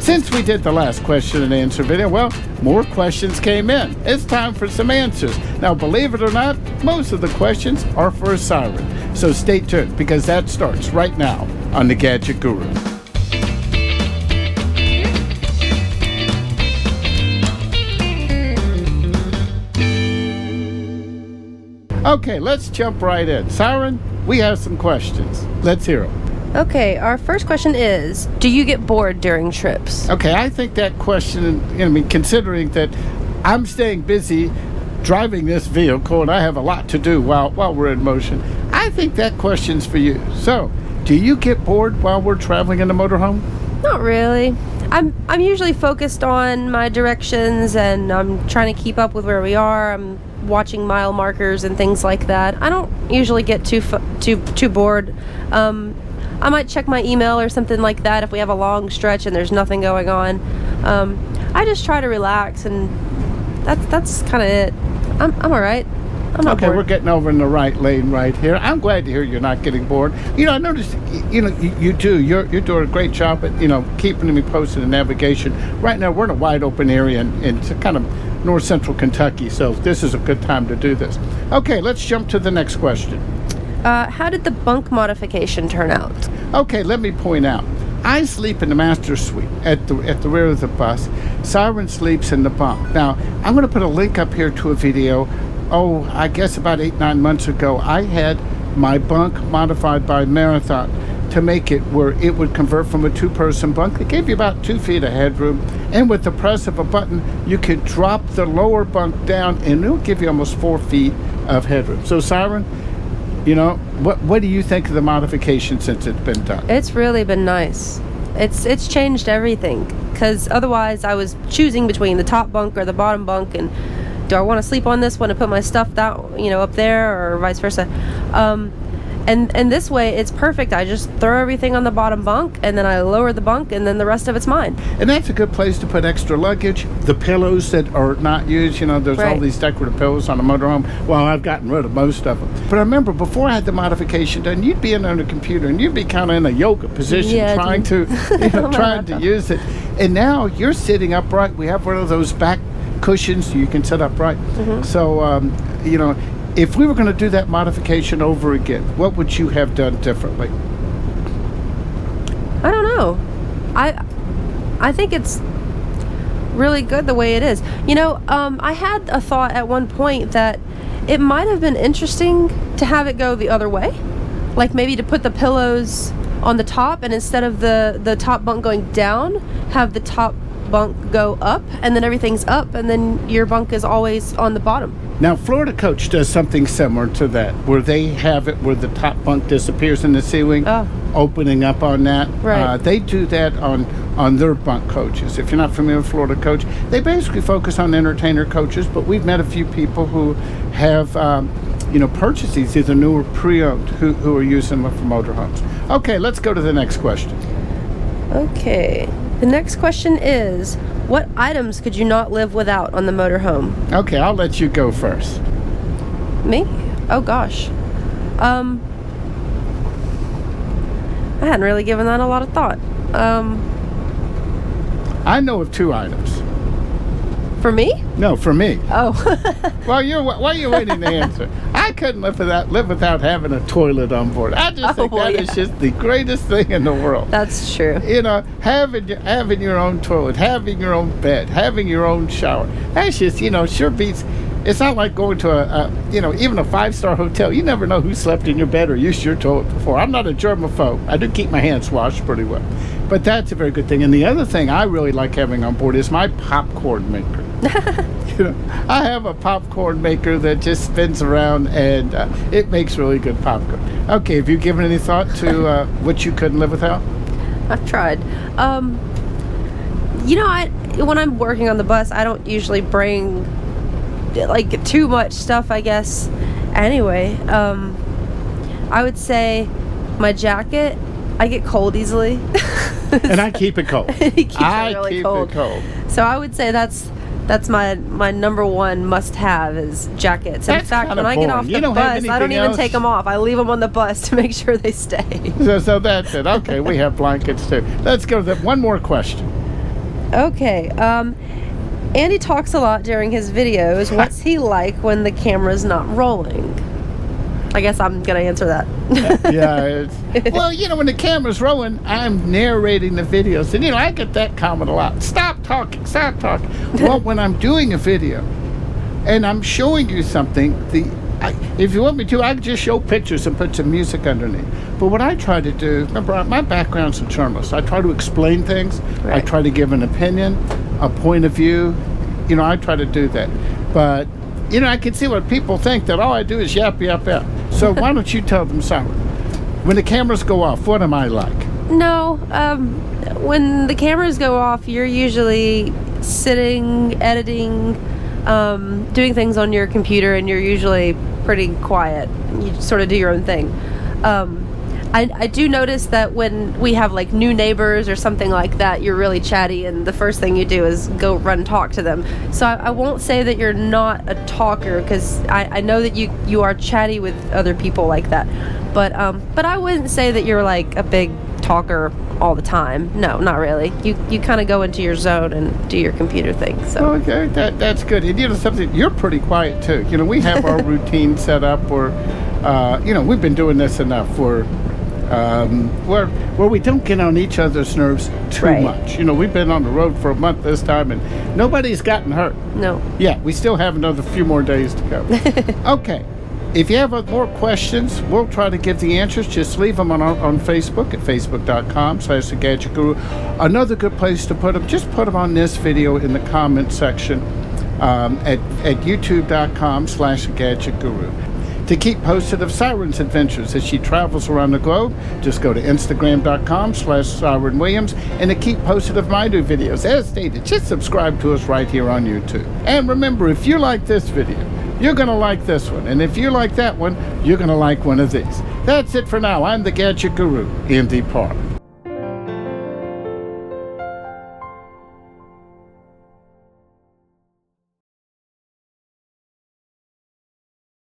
Since we did the last question and answer video, well, more questions came in. It's time for some answers. Now, believe it or not, most of the questions are for Siren. So stay tuned, because that starts right now on the Gadget Guru. Okay, let's jump right in. Siren, we have some questions. Let's hear them. Okay, our first question is, do you get bored during trips? Okay, I think that question, considering that I'm staying busy driving this vehicle and I have a lot to do while we're in motion, I think that question's for you. So, do you get bored while we're traveling in the motorhome? Not really. I'm usually focused on my directions, and I'm trying to keep up with where we are. I'm watching mile markers and things like that. I don't usually get too bored. I might check my email or something like that if we have a long stretch and there's nothing going on. I just try to relax, and that's kind of it. I'm all right. I'm not bored. We're getting over in the right lane right here. I'm glad to hear you're not getting bored. I noticed, you do. You're doing a great job at, keeping me posted in navigation. Right now, we're in a wide open area in kind of north central Kentucky, so this is a good time to do this. Okay, let's jump to the next question. How did the bunk modification turn out? Okay, let me point out. I sleep in the master suite at the rear of the bus. Siren sleeps in the bunk. Now, I'm going to put a link up here to a video. I guess about 8-9 months ago, I had my bunk modified by Marathon to make it where it would convert from a two-person bunk. It gave you about 2 feet of headroom, and with the press of a button, you could drop the lower bunk down, and it'll give you almost 4 feet of headroom. So, Siren, what do you think of the modification since it's been done? It's really been nice. It's changed everything, because otherwise I was choosing between the top bunk or the bottom bunk, and do I want to sleep on this one and put my stuff down, up there, or vice versa? And this way, it's perfect. I just throw everything on the bottom bunk, and then I lower the bunk, and then the rest of it's mine. And that's a good place to put extra luggage. The pillows that are not used, there's right. All these decorative pillows on a motorhome. Well, I've gotten rid of most of them. But I remember before I had the modification done, you'd be in on the computer, and you'd be kind of in a yoga position, trying to use it. And now you're sitting upright. We have one of those back cushions you can sit upright. Mm-hmm. So, if we were going to do that modification over again, what would you have done differently? I don't know. I think it's really good the way it is. I had a thought at one point that it might have been interesting to have it go the other way. Like maybe to put the pillows on the top, and instead of the top bunk going down, have the top bunk go up, and then everything's up, and then your bunk is always on the bottom. Now, Florida Coach does something similar to that, where they have it where the top bunk disappears in the ceiling, opening up on that. Right. They do that on their bunk coaches. If you're not familiar with Florida Coach, they basically focus on entertainer coaches, but we've met a few people who have purchased these, either new or pre-owned, who are using them for motorhomes. Okay, let's go to the next question. Okay. The next question is, what items could you not live without on the motorhome? Okay, I'll let you go first. Me? Oh gosh. I hadn't really given that a lot of thought. I know of 2 items. For me? No, for me. Oh. Well, why are you waiting to answer? I couldn't live without having a toilet on board. I just think that is just the greatest thing in the world. That's true. Having your own toilet, having your own bed, having your own shower. That's just, sure beats. It's not like going to even a 5-star hotel. You never know who slept in your bed or used your toilet before. I'm not a germaphobe. I do keep my hands washed pretty well. But that's a very good thing. And the other thing I really like having on board is my popcorn maker. I have a popcorn maker that just spins around, and it makes really good popcorn. Okay, have you given any thought to what you couldn't live without? I've tried. When I'm working on the bus, I don't usually bring too much stuff, I guess. Anyway, I would say my jacket. I get cold easily. And I keep it cold. It keeps it really cold. So I would say that's my number one must-have is jackets. In fact, when I get off the bus, I don't even take them off. I leave them on the bus to make sure they stay. So that's it. Okay, we have blankets too. Let's go to one more question. Okay. Andy talks a lot during his videos. What's he like when the camera's not rolling? I guess I'm going to answer that. Well, when the camera's rolling, I'm narrating the videos. And, I get that comment a lot. Stop talking. Well, when I'm doing a video and I'm showing you something, if you want me to, I can just show pictures and put some music underneath. But what I try to do, remember, my background's a journalist. I try to explain things. Right. I try to give an opinion, a point of view. I try to do that. But, I can see what people think, that all I do is yap. So why don't you tell them, Siren, when the cameras go off, what am I like? No, when the cameras go off, you're usually sitting, editing, doing things on your computer, and you're usually pretty quiet. You sort of do your own thing. I do notice that when we have like new neighbors or something like that, you're really chatty, and the first thing you do is go run talk to them. So I won't say that you're not a talker, because I know that you are chatty with other people like that. But I wouldn't say that you're like a big talker all the time. No, not really. You kind of go into your zone and do your computer thing. So okay, that's good. And something, you're pretty quiet too. We have our routine set up, or we've been doing this enough where we don't get on each other's nerves too much. We've been on the road for a month this time, and nobody's gotten hurt. No. Yeah, we still have another few more days to go. Okay. If you have more questions, we'll try to give the answers. Just leave them on Facebook at facebook.com/The Gadget Guru. Another good place to put them, just put them on this video in the comment section at youtube.com/The Gadget Guru. To keep posted of Siren's adventures as she travels around the globe, just go to instagram.com/Siren Williams. And to keep posted of my new videos, as stated, just subscribe to us right here on YouTube. And remember, if you like this video, you're going to like this one. And if you like that one, you're going to like one of these. That's it for now. I'm the Gadget Guru, Andy Parr.